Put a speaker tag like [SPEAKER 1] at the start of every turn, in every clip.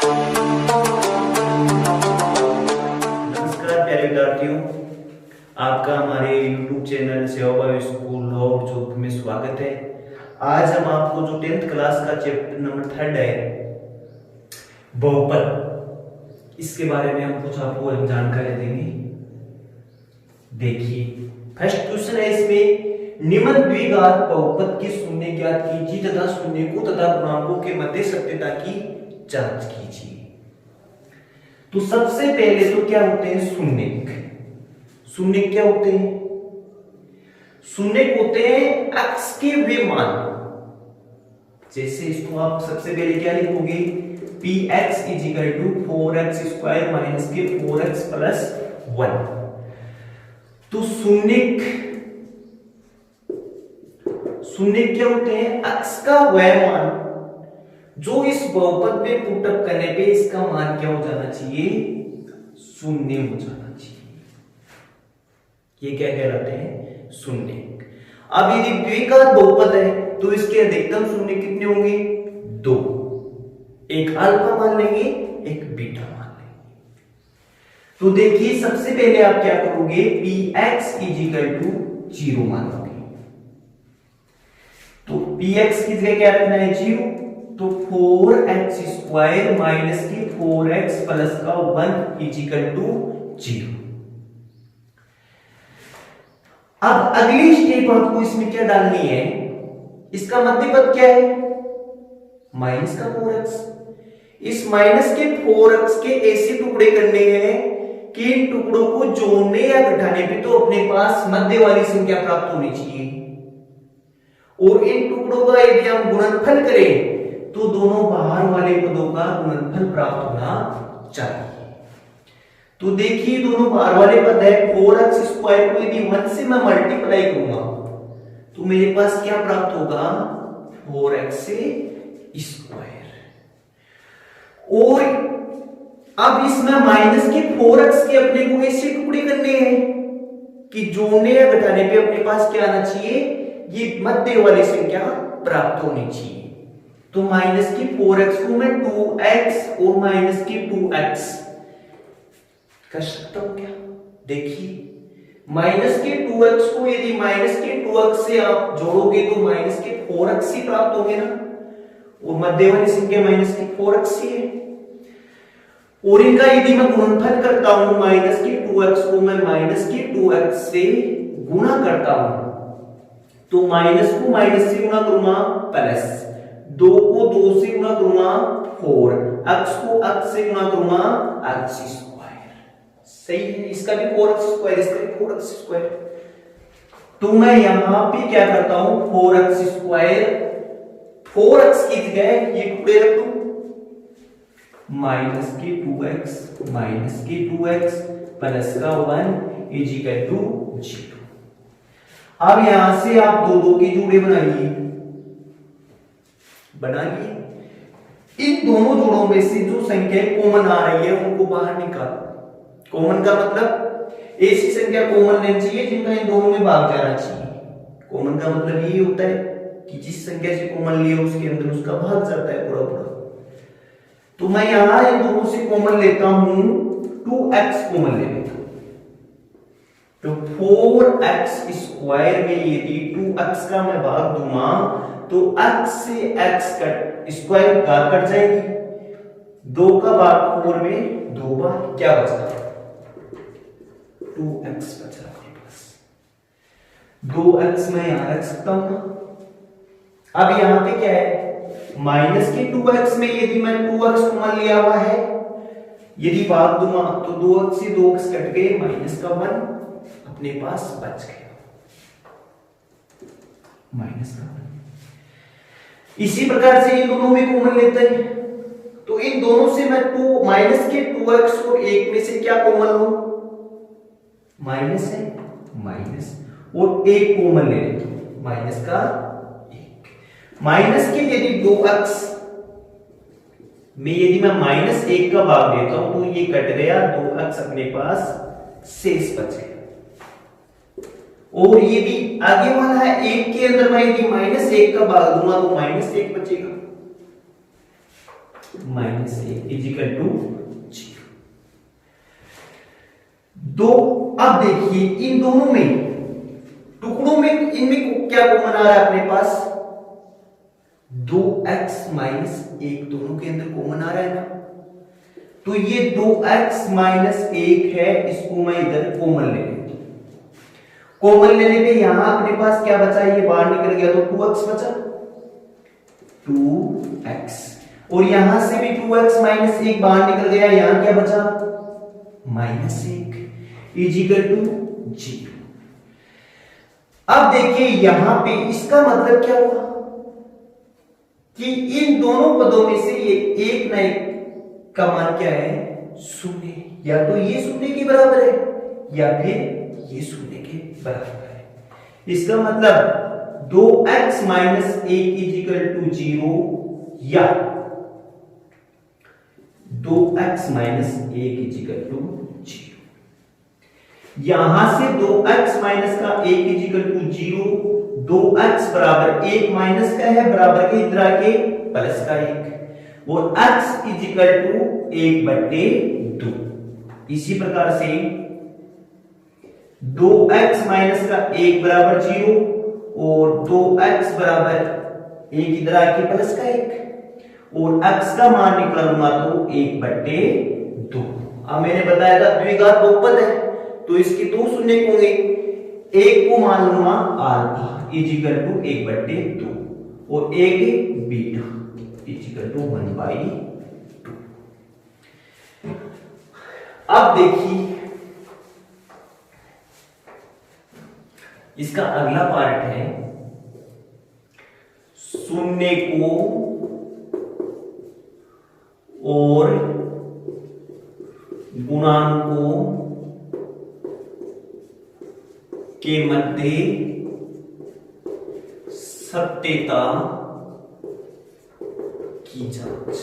[SPEAKER 1] नमस्कार प्यारे विद्यार्थियों, आपका हमारे YouTube चैनल सेवाभावी स्कूल नॉर्थ चौक में स्वागत है। आज हम आपको जो 10th क्लास का चैप्टर नंबर 3 है बहुपद, इसके बारे में हम कुछ आपको जानकारी देंगे। देखिए, फर्स्ट क्वेश्चन है इसमें, निम्न द्विघात बहुपद की शून्य ज्ञात कीजिए तथा शून्यकों तथा गुणांकों के मध्य सत्यता की जांच कीजिए। तो सबसे पहले तो क्या होते हैं शून्यक। शून्यक क्या होते हैं? शून्यक होते हैं x के वे मान। जैसे इसको आप सबसे पहले क्या लिखोगे, px = 4x² माइनस के 4x प्लस 1। तो शून्यक क्या होते हैं? x का वह मान जो इस बहुपद में पुटअप करने पे इसका मान क्या हो जाना चाहिए? शून्य हो जाना चाहिए। ये क्या कहलाते हैं? शून्य। अब यदि द्विघात बहुपद है तो इसके अधिकतम शून्य कितने होंगे? 2। एक अल्फा मान लेंगे, एक बीटा मान लेंगे। तो देखिए, सबसे पहले आप क्या करोगे, px = 0 मान लोगे। तो px की जगह क्या रखना है? 0। तो 4x² माइनस की 4x प्लस का 1 = 0। अब अगली स्टेप आपको इसमें क्या डालनी है? इसका मध्य पद क्या है? माइनस का 4x। इस माइनस के 4x के ऐसे टुकड़े करने हैं कि इन टुकड़ों को जोड़ने या घटाने पे तो अपने पास मध्य वाली संख्या प्राप्त होनी चाहिए, और इन टुकड़ों का यदि हम गुणनफल करें तो दोनों बाहर वाले पदों का गुणनफल प्राप्त होना चाहिए। तो देखिए, दोनों बाहर वाले पद है, 4x² को यदि 1 से मैं मल्टीप्लाई करूंगा तो मेरे पास क्या प्राप्त होगा? 4x²। और अब इसमें माइनस के 4x के अपने को ऐसे टुकड़े करने हैं कि जोड़ने या घटाने पे अपने पास क्या आना चाहिए? ये मध्य वाली संख्या प्राप्त होनी चाहिए। तो माइनस की 4x को मैं 2x और माइनस की 2x कर सकता हूं क्या? देखिए, माइनस के 2x को यदि माइनस के 2x से आप जोड़ोगे तो माइनस के 4x ही प्राप्त होंगे ना, और मध्य वाली संख्या माइनस की 4x ही है। और इनका यदि मैं गुणनफल करता हूं, माइनस के 2x को मैं माइनस के 2x से गुणा करता हूं, तो माइनस को माइनस से गुणा करूंगा प्लस, 2 को 2 से गुणा करूंगा 4, x को x से गुणा करूंगा x²। सही है, इसका भी 4x², इसका भी 4x²। तो मैं यहां पे क्या करता हूं, 4x², 4x की जगह ये टुकड़े रख दूं, माइनस के 2x माइनस के 2x प्लस का 1 = 0। अब यहां से आप दो के जोड़े बनाइए। इन दोनों जोड़ों में से जो संख्या कॉमन आ रही है उनको बाहर निकालो। कॉमन का मतलब ऐसी संख्या कॉमन लेनी चाहिए जिनका इन दोनों में भाग जाना चाहिए। कॉमन का मतलब ये होता है कि जिस संख्या से कॉमन लिया उसके अंदर उसका भाग जाता है पूरा पूरा। तो मैं यहां इन दोनों से कॉमन लेता हूं, 2x कॉमन ले लेता हूं। तो 4x² में यदि 2x का मैं भाग दूंगा तो x से x स्क्वायर घात कट जाएगी, 2 का भाग 4 में 2 बार क्या बचता है? 2x बचा मेरे पास। 2x मैं यहां रख सकता हूं। अब यहां पे क्या है, माइनस के 2x में यदि मैं 2x कॉमन लिया हुआ है, यदि भाग दूंगा तो 2x से 2x कट गए, माइनस का 1 अपने पास बच गया, माइनस का 1। इसी प्रकार से इन दोनों में कॉमन लेते हैं, तो इन दोनों से मैं माइनस के 2x और 1 में से क्या कॉमन लूं? माइनस है, माइनस, और 1 कॉमन ले लेता हूं, माइनस का 1। माइनस के यदि 2x में यदि मैं -1 का भाग देता हूं तो ये कट गया, 2x अपने पास शेष बच गया। और ये भी आगे वाला है, 1 के अंदर मैं यदि -1 का भाग दूंगा तो -1 बचेगा, -1 इजिकल टू 0। दो, अब देखिए इन दोनों में टुकड़ों में इनमें क्या कॉमन आ रहा है अपने पास, 2x - 1 दोनों के अंदर कॉमन आ रहा है ना। तो ये 2x - 1 है, इसको मैं इधर कॉमन ले लेता हूं। कॉमन लेने पे यहां अपने पास क्या बचा, ये बाहर निकल गया तो 2x बचा, 2x। और यहां से भी 2x - 1 बाहर निकल गया, यहां क्या बचा, -1 इजिकल टू 0। अब देखिए यहां पे इसका मतलब क्या हुआ कि इन दोनों पदों में से ये एक ना एक का मान क्या है, 0। या तो ये 0 के बराबर है या फिर ये 0 के बराबर है। इसका मतलब 2x - 1 इजिकल टू 0 या 2x - 1 इजिकल टू 0। यहां से 2x माइनस का 1 इजिकल टू 0, 2x बराबर 1 माइनस का है, बराबर के इधर आके प्लस का 1, और x इजिकल टू 1/2। इसी प्रकार से 2x माइनस का 1 बराबर 0 और 2x बराबर 1 इधर आके प्लस का 1, और x का मान निकला लूंगा तो 1/2। अब मैंने बताया था द्विघात बहुपद है तो इसके दो शून्य होंगे, एक को मान लूंगा अल्फा इजिकल टू 1/2 और एक बीटा इजिकल टू 1/2। अब देखिए इसका अगला पार्ट है शून्य को और गुणांकों के मध्य सत्यता की जांच।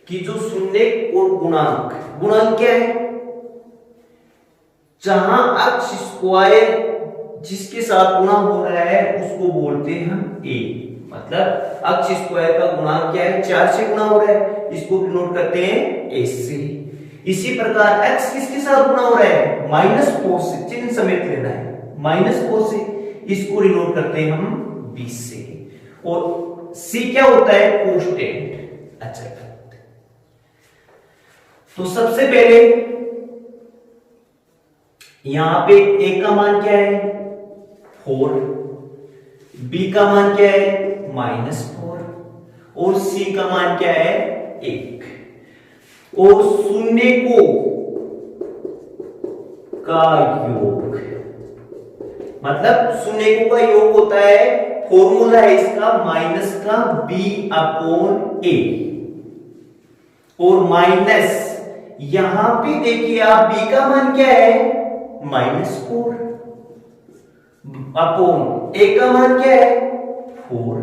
[SPEAKER 1] कि जो शून्य और गुणांक, गुणांक क्या है, जहां अक्ष स्क्वायर जिसके साथ गुणा हो रहा है उसको बोलते हैं हम a। मतलब अक्ष स्क्वायर का गुणांक क्या है, 4 से गुणा हो रहा है, इसको डिनोट करते हैं a से। इसी प्रकार x किसके साथ गुणा हो रहा है, -4 से, चिन्ह समेत लेना है, -4 से, इसको डिनोट करते हैं हम 20 से। और c क्या होता है, कांस्टेंट। अच्छा तो सबसे पहले यहां पे a का मान क्या है, 4, b का मान क्या है, -4, और c का मान क्या है, 1। और शून्य को का योग, मतलब शून्य को का योग होता है, फॉर्मूला है इसका माइनस का b/a, और माइनस यहां पे देखिए आप b का मान क्या है, -4, अपॉन a का मान क्या है, 4।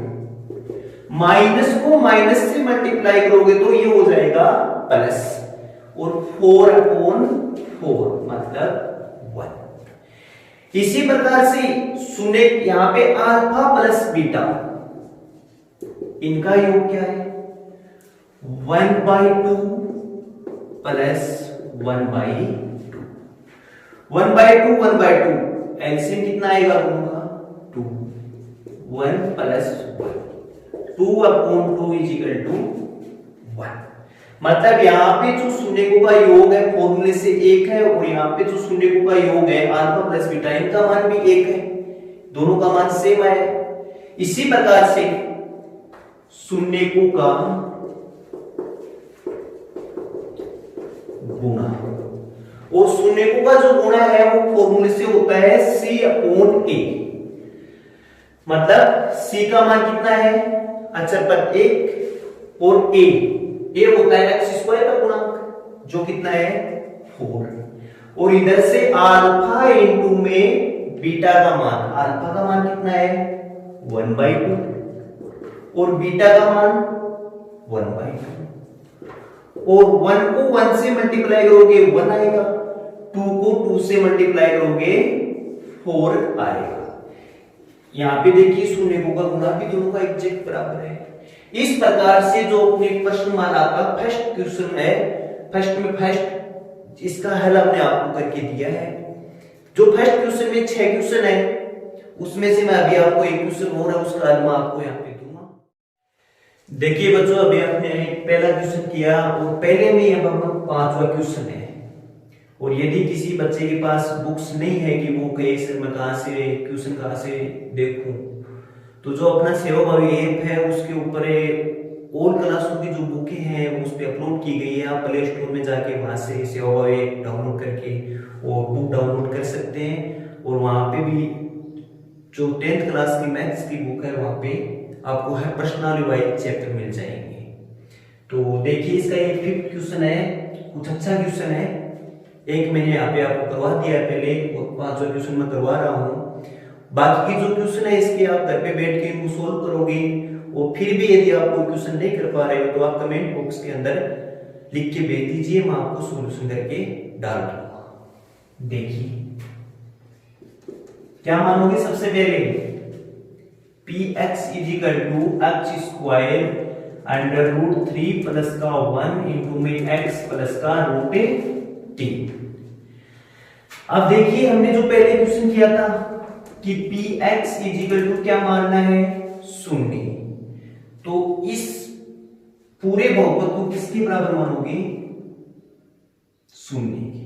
[SPEAKER 1] माइनस को माइनस से मल्टीप्लाई करोगे तो ये हो जाएगा प्लस, और 4/4 मतलब 1। इसी प्रकार से शून्य यहां पे अल्फा प्लस बीटा, इनका योग क्या है, 1/2 प्लस 1/2, 1/2 एलसीएम कितना आएगा उनका, 2, 1 प्लस 1, 2/2 इजिकल टू 1। मतलब यहां पे जो शून्य का योग है फॉर्मूले से 1 है, और यहां पे जो शून्य का योग है अल्फा प्लस बीटा, इनका मान भी 1 है, दोनों का मान सेम है। इसी प्रकार से शून्य का गुणा, और शून्य का जो गुणा है वो फॉर्मूले से होता है c/a। मतलब c का मान कितना है, अच्छा पर 1, और a होता है x स्क्वायर का गुणांक जो कितना है, 4, और इधर से अल्फा इनटू में बीटा का मान, अल्फा का मान कितना है, 1/2, और बीटा का मान 1/2, और 1 को 1 से मल्टीप्लाई करोगे 1 आएगा, 2 को 2 से मल्टीप्लाई करोगे 4 आएगा। यहां पे देखिए शून्य का गुणा भी दोनों का एग्जैक्ट बराबर है, इस प्रकार से जो अपने प्रश्नमाला का फर्स्ट क्वेश्चन है, फर्स्ट इसका हल हमने आपको करके दिया है। जो फर्स्ट क्वेश्चन में 6 क्वेश्चन है, उसमें से मैं अभी आपको एक क्वेश्चन और है, उसका हल मैं आपको यहाँ पे दूंगा। देखिए बच्चों, अभी आपने पहला क्वेश्चन किया और पहले में अब हम 5वां क्वेश्चन है। और यदि किसी बच्चे के पास बुक्स नहीं है कि वो कहीं से मैं कहाँ से क्वेश्चन कहाँ से देखूं, तो जो अपना सेवा भावी ऐप है उसके ऊपर ऑल क्लासों की जो बुकें हैं उस पर अपलोड की गई है। आप प्ले स्टोर में जाके वहां से सेवा भावी ऐप डाउनलोड करके और बुक डाउनलोड कर सकते हैं। और वहां पे भी जो 10th क्लास की मैथ्स की बुक है वहां पे आपको हर पर्सनल वाइज चैप्टर मिल जाएंगे। तो देखिए, इसका ये 5th क्वेश्चन है, कुछ अच्छा क्वेश्चन है। एक मैंने यहाँ पे आपको करवा दिया है पहले, और 5वां क्वेश्चन मैं करवा रहा हूँ। बाकी के जो क्वेश्चन है इसके आप घर पे बैठ के इनको सोल्व करोगे। और फिर भी यदि आप कोई क्वेश्चन नहीं कर पा रहे हो तो आप कमेंट बॉक्स के अंदर लिख के भेज दीजिए, मैं आपको सॉल्यूशन करके डाल दूंगा। देखिए क्या मानोगे, सबसे पहले px is equal to x square under root 3 plus का 1 इंटू में x प्लस का रूट 3। अब देखिए, हमने जो पहले क्वेश्चन किया था कि px इजिकल टू क्या मानना है, 0। तो इस पूरे बहुपद को किसके बराबर मानोगे, 0 की।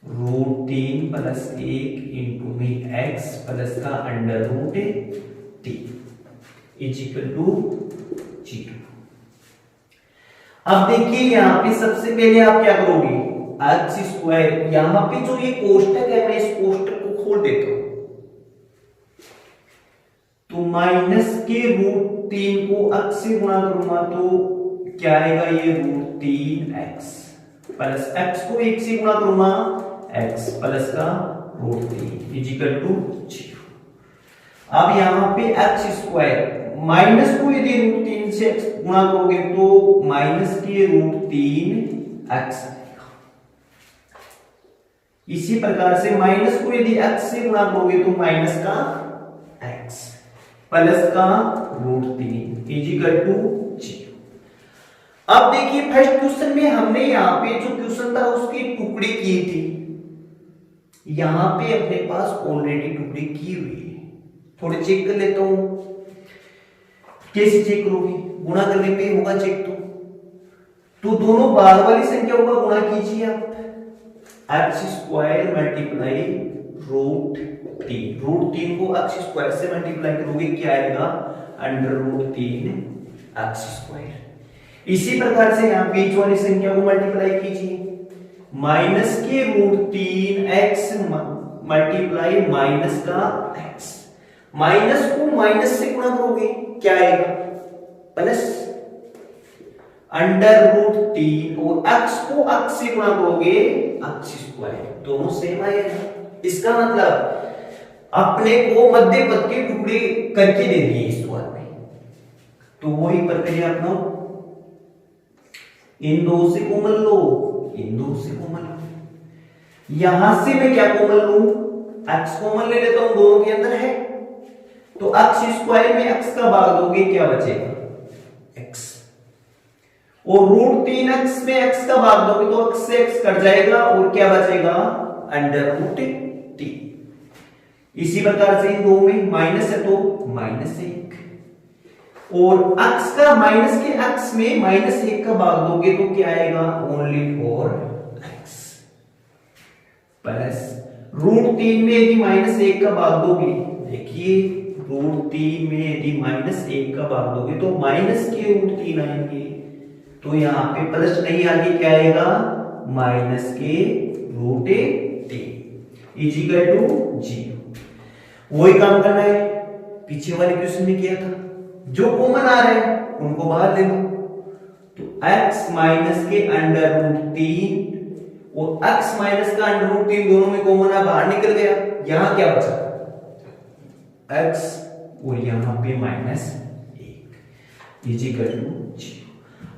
[SPEAKER 1] रूट 3 प्लस 1 इंटू में x प्लस का अंडर रूट 3 इजिकल टू 0। अब देखिए, यहां पे सबसे पहले आप क्या करोगे, x स्क्वायर, यहां पे जो ये कोष्टक है मैं इस कोष्टक को खोल देता हूं। तो माइनस के रूट 3 को x से गुणा करूंगा तो क्या आएगा, ये रूट 3x प्लस x को 1 से गुणा करूंगा x प्लस का रूट 3 इजिकल टू 0। अब यहां पे x स्क्वायर, माइनस को यदि रूट 3 से गुणा करोगे तो माइनस के रूट 3x आएगा। इसी प्रकार से माइनस को यदि x से गुणा करोगे तो माइनस का x प्लस का रूट 3 इजिकल टू 0। अब देखिए, फर्स्ट क्वेश्चन में हमने यहां पे जो क्वेश्चन था उसकी टुकड़ी की थी, यहां पे अपने पास ऑलरेडी टुकड़ी की हुई है। थोड़े चेक कर लेता हूं, कैसे चेक करोगे, गुणा करने पे होगा चेक। तो दोनों बाद वाली संख्याओं का गुणा कीजिए आप, x square multiply root 3, root 3 को x स्क्वायर से मल्टीप्लाई करोगे क्या आएगा, अंडर रूट 3 x स्क्वायर। इसी प्रकार से यहां बीच वाली संख्या को मल्टीप्लाई कीजिए, माइनस के रूट 3x मल्टीप्लाई माइनस का x, माइनस को माइनस से गुणा करोगे क्या आएगा, प्लस अंडर रूट 3 और x को x से गुणा करोगे x स्क्वायर, दोनों सेम आएगा। इसका मतलब अपने को मध्य पद के टुकड़े करके दे दिए इस सवाल में। तो वही प्रक्रिया अपनाओ, इन दो से कॉमन लो, इन दो से कॉमन लो। यहां से मैं क्या कॉमन लूं, x कॉमन ले लेता हूं, दोनों के अंदर है। तो x स्क्वायर में x का भाग दोगे क्या बचेगा, x, और रूट 3x में x का भाग दोगे तो x से x कट जाएगा और क्या बचेगा, अंडर रूट 3। इसी प्रकार से इन दो में माइनस है तो माइनस 1, और x का माइनस के x में माइनस 1 का भाग दोगे तो क्या आएगा, only for x, plus root 3 में यदि माइनस 1 का भाग दोगे, देखिए रूट 3 में यदि माइनस 1 का भाग दोगे तो माइनस के रूट 3 आएंगे, तो यहाँ पे प्लस नहीं, आगे क्या आएगा, माइनस के रूट 3 इजिकल टू 0। वही काम करना है पीछे वाले क्वेश्चन में किया था, जो कॉमन आ रहे हैं उनको बाहर ले दो। तो x माइनस के अंडर रूट 3 और x माइनस का अंडर रूट 3 दोनों में कॉमन आ, बाहर निकल गया। यहां क्या बचा, x और यहां पे माइनस 1 इजिकल टू 0।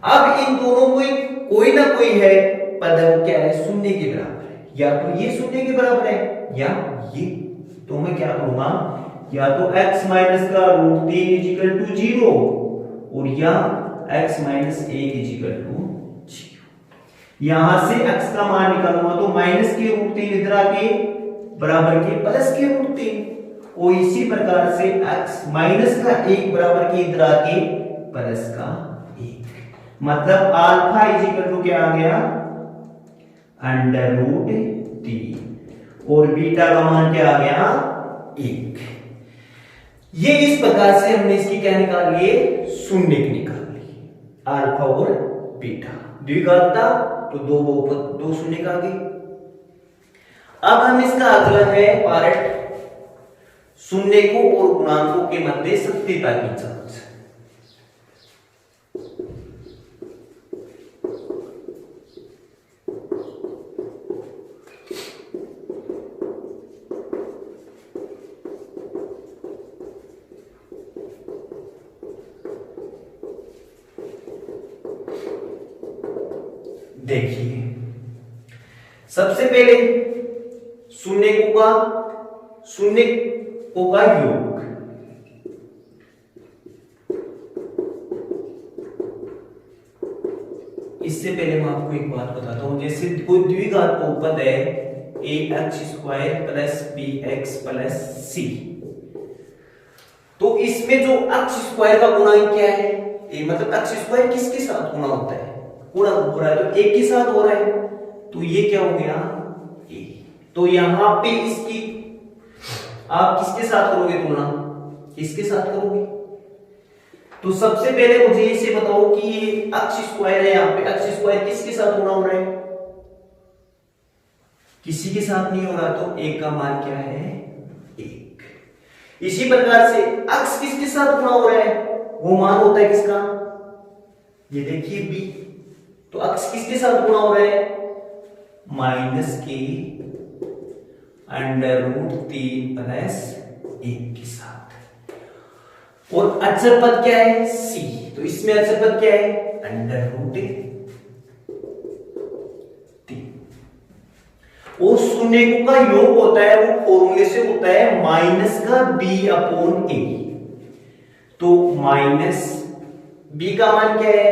[SPEAKER 1] अब इन दोनों में कोई ना कोई है पद क्या है, शून्य के बराबर है, या तो ये शून्य के बराबर है या ये। तो मैं क्या करूंगा, या तो x माइनस का रूट 3 इजिकल टू 0 और या x माइनस 1 इजिकल टू 0। यहां से x का मान निकालूंगा तो माइनस के रूट 3 इधर आके बराबर के प्लस के रूट 3 और इसी प्रकार से x माइनस का 1 बराबर के इधर आके प्लस का 1। मतलब अल्फा इजिकल टू क्या आ गया अंडर रूट 3 और बीटा का मान क्या आ गया 1। ये इस प्रकार से हमने इसकी क्या निकाली है शून्य की निकाली अल्फा और बीटा द्विघात था तो दो शून्य का आ गई। अब हम इसका अगला है पार्ट शून्य को और गुणांकों के मध्य सत्यता की जांच। देखिए सबसे पहले शून्य को का योग इससे पहले मैं आपको एक बात बताता हूं जैसे कोई द्विघात बहुपद है ax² plus bx plus c तो इसमें जो x² का गुणांक क्या है मतलब x² किसके साथ गुणा होता है गुणा हो रहा है तो एक के साथ हो रहा है तो ये क्या हो गया a। तो यहां पे इसकी आप किसके साथ करोगे तुलना किसके साथ करोगे तो सबसे पहले मुझे इसे बताओ कि ये x² है यहां पे x² किसके साथ गुणा हो रहा है किसी के साथ नहीं हो रहा तो a का मान क्या है 1। इसी प्रकार से x किसके साथ गुणा हो रहा है वो मान होता है किसका ये देखिए b तो x किसके साथ गुणा हो रहा है माइनस के अंडर रूट 3 प्लस 1 के साथ और अचर पद क्या है c तो इसमें अचर पद क्या है अंडर रूट 3 और शून्य का योग होता है वो फॉर्मूले से होता है माइनस का b अपॉन a तो माइनस b का मान क्या है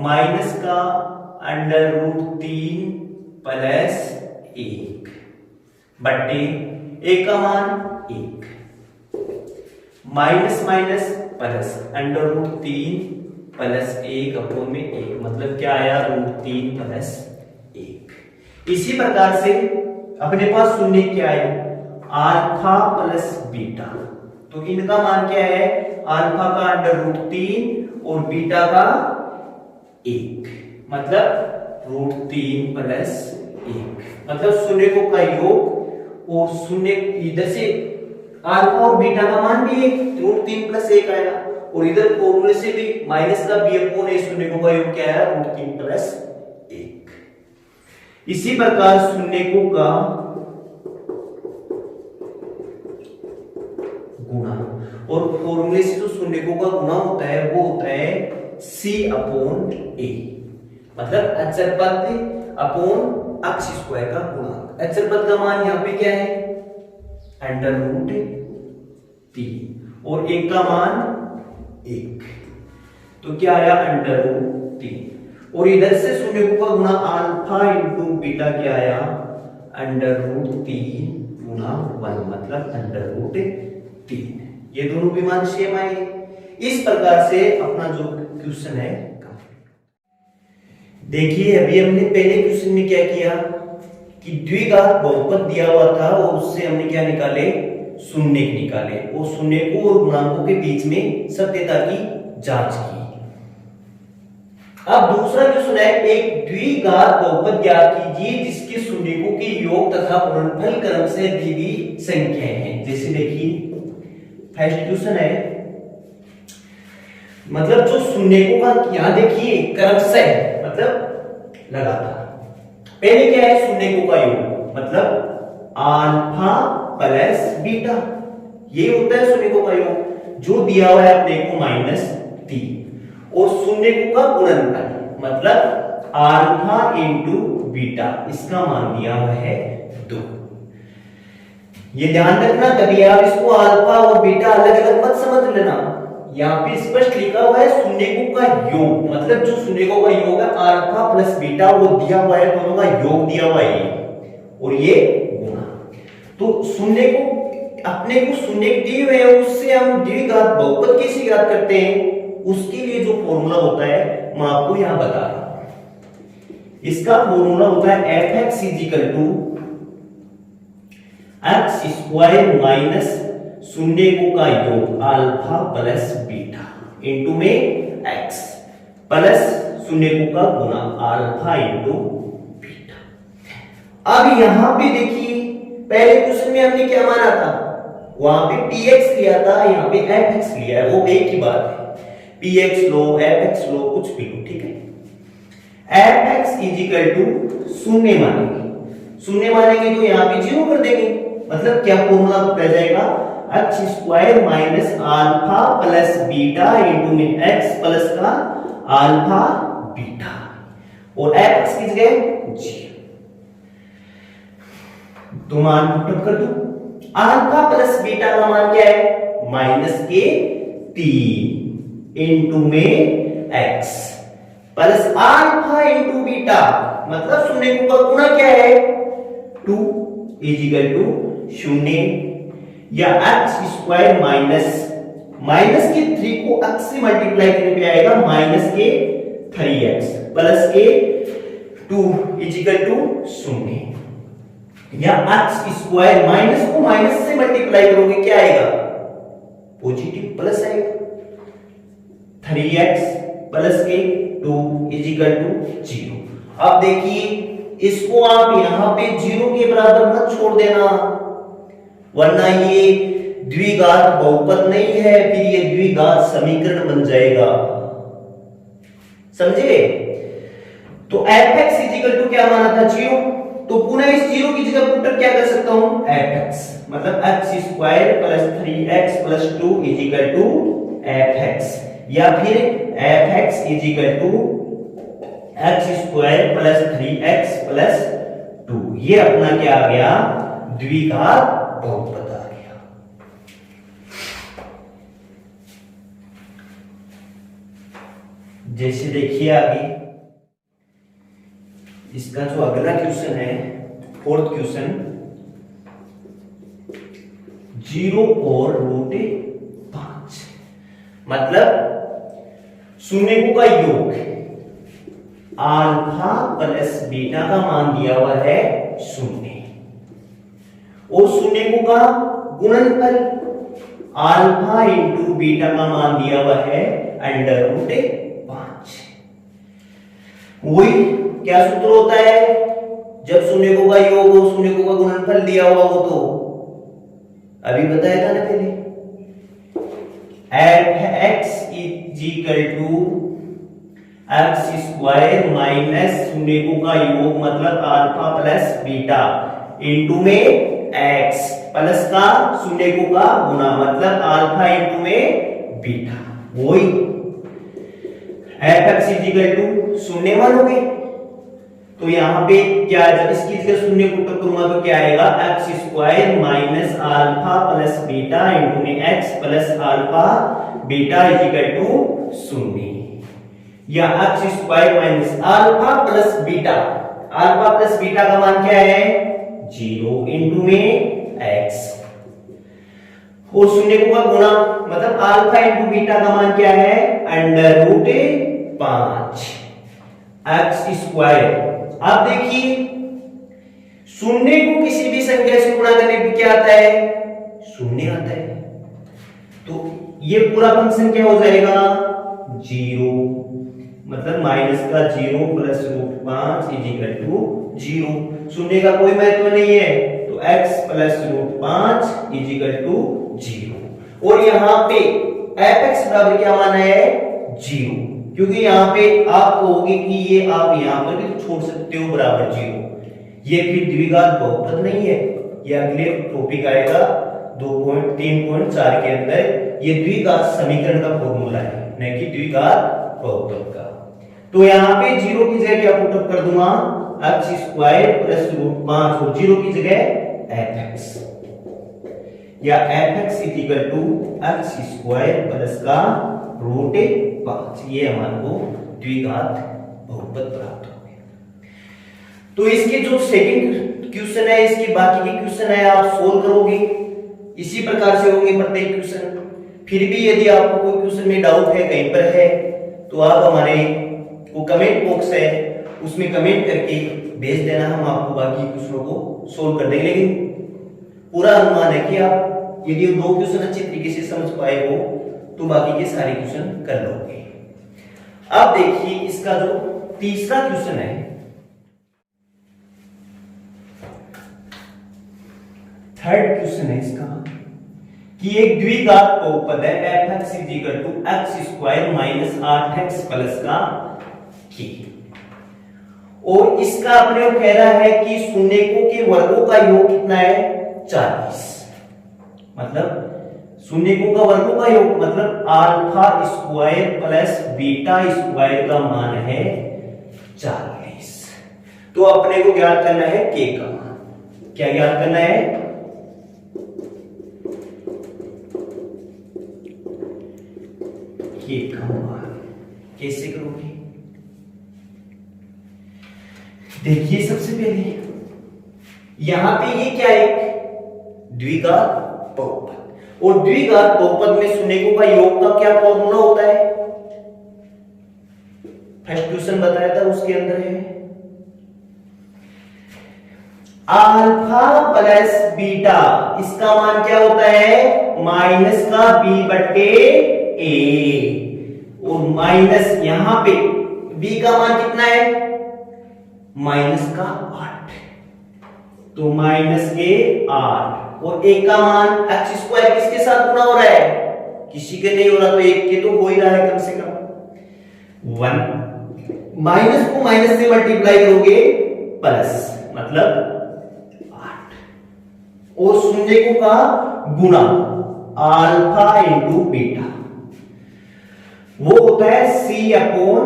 [SPEAKER 1] माइनस का अंडर रूट 3 प्लस 1 बट्टे a का मान 1 minus minus plus under root 3 plus 1 upon में 1 मतलब क्या आया रूट 3 प्लस 1। इसी प्रकार से अपने पास शून्य क्या है अल्फा प्लस बीटा तो इनका मान क्या है अल्फा का अंडर रूट 3 और बीटा का 1 मतलब रूट 3 प्लस 1 मतलब शून्य को का योग और शून्य इधर से अल्फा और बीटा का मान भी रूट 3 प्लस 1 आएगा और इधर फॉर्मूले से भी माइनस का b अपॉन a शून्य को का योग क्या है रूट 3 प्लस 1। इसी प्रकार शून्य को का गुणा और फॉर्मूले से जो शून्य को का गुणा होता है वो होता है c अपॉन a मतलब अचर पद अपॉन x² का गुणांक अचर पद का मान यहाँ पे क्या है अंडर रूट 3 और 1 का मान 1 तो क्या आया अंडर रूट 3 और इधर से शून्य का गुणा अल्फा इंटू बीटा क्या आया अंडर रूट 3 गुणा 1 मतलब अंडर रूट 3 ये दोनों भी मान सेम आए। इस प्रकार से अपना जो क्वेश्चन है देखिए अभी हमने पहले क्वेश्चन में क्या किया कि द्विघात बहुपद दिया हुआ था और उससे हमने क्या निकाले शून्य निकाले और शून्य को और गुणांकों के बीच में सत्यता की जांच की। अब दूसरा क्वेश्चन है एक द्विघात बहुपद ज्ञात कीजिए जिसके शून्यकों के योग तथा गुणनफल क्रम से दी गई संख्याएं हैं। जैसे देखिए फर्स्ट क्वेश्चन है मतलब जो शून्यकों का यहां देखिए क्रम से मतलब लगातार पहले क्या है शून्यकों का योग मतलब अल्फा प्लस बीटा ये होता है शून्यकों का योग जो दिया हुआ है अपने को -3 और शून्यकों का गुणनफल मतलब अल्फा इंटू बीटा इसका मान दिया हुआ है 2। ये ध्यान रखना, कभी आप इसको अल्फा और बीटा अलग अलग मत समझ लेना। यहाँ पे स्पष्ट लिखा हुआ है शून्यकों का योग, मतलब जो शून्यकों का योग है अल्फा प्लस बीटा वो दिया हुआ है, दोनों का योग दिया हुआ है और ये गुणा। तो शून्य को अपने को शून्य दिए हुए हैं उससे हम द्विघात बहुपद कैसे ज्ञात करते हैं, उसके लिए जो फॉर्मूला होता है मैं आपको यहां बता रहा हूं। इसका फॉर्मूला होता है fx x स्क्वायर माइनस शून्यकों का योग अल्फा प्लस बीटा इंटू में x प्लस शून्यकों का गुणा अल्फा इंटू बीटा। अब यहां पे देखिए पहले क्वेश्चन में हमने क्या माना था, वहां पे px लिया था, यहाँ पे fx लिया है, वो एक ही बात है। px लो fx लो कुछ भी लो, ठीक है। fx शून्य मानेंगे, शून्य मानेंगे तो यहाँ पे 0 कर देंगे, मतलब क्या फॉर्मूला रह जाएगा x square minus alpha plus beta into में x प्लस का अल्फा बीटा और fx की जगह 0। तो मान पुट कर दो, अल्फा प्लस बीटा का मान क्या है माइनस के 3 इंटू में x plus alpha into beta, मतलब शून्य का गुणा क्या है 2 इजिकल टू 0 या x स्क्वायर माइनस के 3 को x से मल्टीप्लाई करने पे आएगा माइनस के 3x प्लस के 2 इजिकल टू 0 या x स्क्वायर माइनस को माइनस से मल्टीप्लाई करोगे क्या आएगा पॉजिटिव प्लस आएगा 3x प्लस के 2 इजिकल टू 0। अब देखिए इसको आप यहां पे 0 के बराबर मत छोड़ देना, वरना ये द्विघात बहुपद नहीं है, फिर ये द्विघात समीकरण बन जाएगा, समझे। तो fx इजिकल टू क्या माना था 0, तो पुनः इस 0 की जगह पुट क्या कर सकता हूं fx, मतलब x square plus 3x plus 2 is equal to fx, या फिर fx is equal to x square plus 3x plus 2, ये अपना क्या आ गया द्विघात बहुपद आ गया। जैसे देखिए आगे इसका जो अगला क्वेश्चन है फोर्थ क्वेश्चन, 0 और √5, मतलब शून्यकों का योग अल्फा प्लस बीटा का मान दिया हुआ है 0 और शून्यकों का गुणनफल अल्फा इंटू बीटा का मान दिया हुआ है √5। वही क्या सूत्र होता है, जब शून्यकों का योग हो शून्यकों का गुणनफल दिया हुआ हो, तो अभी बताया था ना पहले fx is equal to x square minus शून्यकों का योग मतलब अल्फा प्लस बीटा इंटू में x प्लस का शून्यकों का गुणा मतलब अल्फा इंटू में बीटा। वही fx इजिकल टू 0 मानोगे तो यहाँ पे क्या इसकी जगह 0 को पुट करूंगा तो क्या आएगा x square minus alpha plus beta into में x plus alpha beta is equal to 0, या x square minus alpha plus beta का मान क्या है 0 इंटू में x और शून्यकों का गुणा मतलब अल्फा इंटू बीटा का मान क्या है √5 x स्क्वायर। अब देखिए शून्य को किसी भी संख्या से गुणा करने पे क्या आता है 0 आता है, तो ये पूरा फंक्शन क्या हो जाएगा 0, मतलब माइनस का 0 प्लस √5 इजिकल टू 0। शून्य का कोई महत्व नहीं है तो x प्लस √5 इजिकल टू 0 और यहाँ पे fx बराबर क्या माना है 0, क्योंकि यहाँ पे आप कहोगे कि ये आप यहाँ पर भी छोड़ सकते हो बराबर 0, ये फिर द्विघात बहुपद नहीं है। ये अगले टॉपिक आएगा 2.3.4 के अंदर, ये द्विघात समीकरण का फॉर्मूला है न कि द्विघात बहुपद का। तो यहाँ पे 0 की जगह क्या पुट अप कर दूंगा x स्क्वायर प्लस √5 और 0 की जगह fx। या fx equal to x square plus का रूट 5, ये हमारे को द्विघात बहुपद प्राप्त हो गया। तो इसके जो सेकंड क्वेश्चन है, इसके बाकी के क्वेश्चन है आप सोल्व करोगे, इसी प्रकार से होंगे प्रत्येक क्वेश्चन। फिर भी यदि आपको कोई क्वेश्चन में डाउट है, कहीं पर है, तो आप हमारे वो कमेंट बॉक्स है उसमें कमेंट करके भेज देना, हम आपको बाकी क्वेश्चनों को सोल्व कर देंगे। लेकिन पूरा अनुमान है कि आप यदि दो क्वेश्चन अच्छी तरीके से समझ पाए हो तो बाकी के सारे क्वेश्चन कर लोगे। अब देखिए इसका जो तीसरा क्वेश्चन है, थर्ड क्वेश्चन है इसका, कि एक द्विघात बहुपद है fx equal to x square minus 8x plus का k, और इसका अपने को कह रहा है कि शून्यकों के वर्गों का योग कितना है 40। मतलब शून्यकों का वर्गों का योग मतलब alpha square plus beta square का मान है 40। तो अपने को ज्ञात करना है k का मान। क्या ज्ञात करना है? k का मान। कैसे करोगे? देखिए सबसे पहले यहां पे ये क्या है, द्विघात बहुपद, और द्विघात बहुपद में शून्यकों का योग का क्या फॉर्मूला होता है? फर्स्ट क्वेश्चन बताया था उसके अंदर है अल्फा प्लस बीटा, इसका मान क्या होता है? माइनस का b बटे a, और माइनस यहां पे b का मान कितना है? माइनस का 8, तो माइनस के 8, और a का मान x स्क्वायर किसके साथ गुणा हो रहा है? किसी के नहीं हो रहा, तो एक के तो हो ही रहा है कम से कम 1। माइनस को माइनस से मल्टीप्लाई करोगे प्लस, मतलब 8, और शून्यकों का गुणा अल्फा इंटू बीटा, वो होता है c अपॉन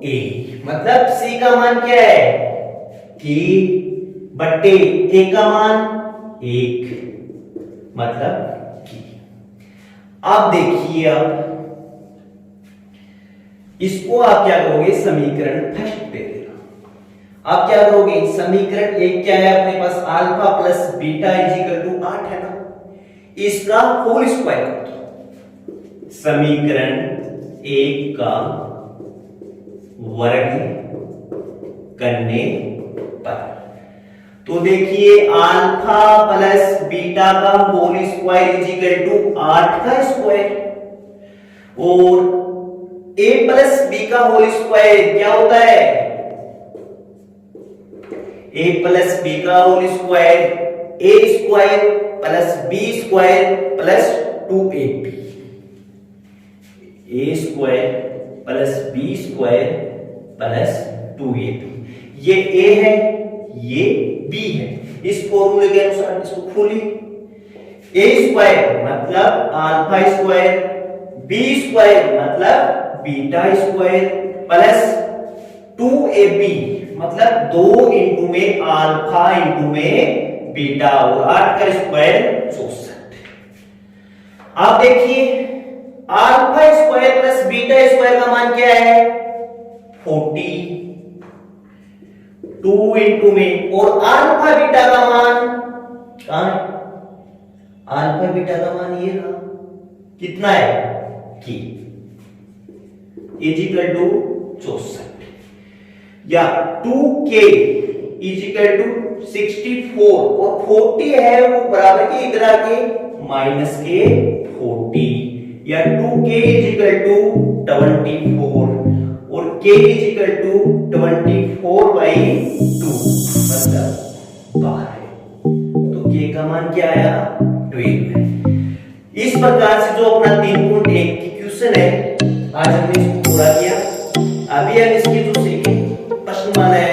[SPEAKER 1] a। मतलब c का मान क्या है? k बटे a का मान 1, मतलब k। अब देखिए, अब इसको आप क्या करोगे? समीकरण फर्स्ट पे देना। आप क्या करोगे? समीकरण एक क्या है अपने पास? Alpha plus beta equal to 8 है ना, इसका होल स्क्वायर कर दो। समीकरण एक का वर्ग करने पर, तो देखिए अल्फा प्लस बीटा का होल स्क्वायर इक्वल टू 8 का स्क्वायर, और a प्लस b का होल स्क्वायर क्या होता है? a प्लस b का whole square a square plus b square plus 2ab, a square plus b square plus 2ab। ये a है, ये b है। इस फॉर्मूले के अनुसार इसको खोलिए। a स्क्वायर मतलब अल्फा स्क्वायर, b स्क्वायर मतलब बीटा स्क्वायर प्लस 2ab मतलब 2 इंटू में अल्फा इंटू में बीटा, और 8 का स्क्वायर 64। आप देखिए alpha square plus beta square का मान क्या है? 40, 2 इंटू में, और अल्फा बीटा का मान कहां है? अल्फा बीटा का मान ये रहा, कितना है? k इक्वल टू 64, या 2k इक्वल टू 64, और 40 है वो बराबर के इधर आके माइनस के 40, या 2k इक्वल टू 24, और k इक्वल टू 24/2 मतलब 12। तो k का मान क्या आया? 12 है। इस प्रकार से जो अपना 3.1 की क्वेश्चन है आज हमने इसको पूरा किया। अभी हम इसकी जो सेकंड प्रश्न मान है